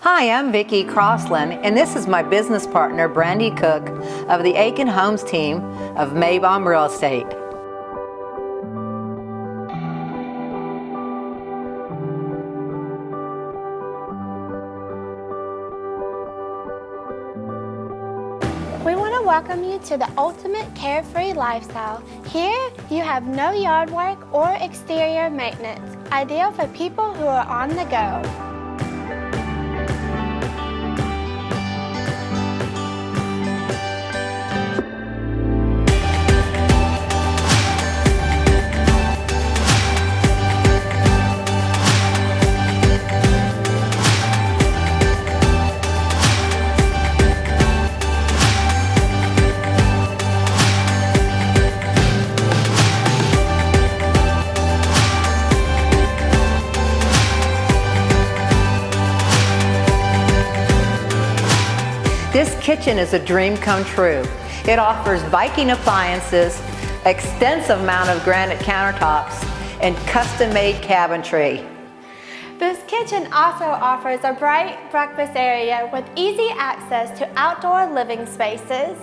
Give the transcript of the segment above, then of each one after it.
Hi, I'm Vicki Crossland, and this is my business partner, Brandy Cook, of the Aiken Homes team of Maybaum Real Estate. We want to welcome you to the ultimate carefree lifestyle. Here, you have no yard work or exterior maintenance, ideal for people who are on the go. This kitchen is a dream come true. It offers Viking appliances, extensive amount of granite countertops, and custom-made cabinetry. This kitchen also offers a bright breakfast area with easy access to outdoor living spaces.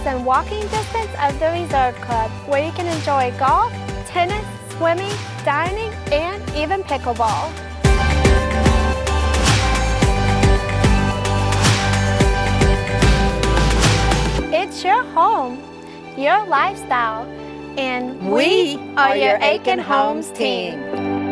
In walking distance of the Reserve Club, where you can enjoy golf, tennis, swimming, dining, and even pickleball. It's your home, your lifestyle, and we are your Aiken Homes team.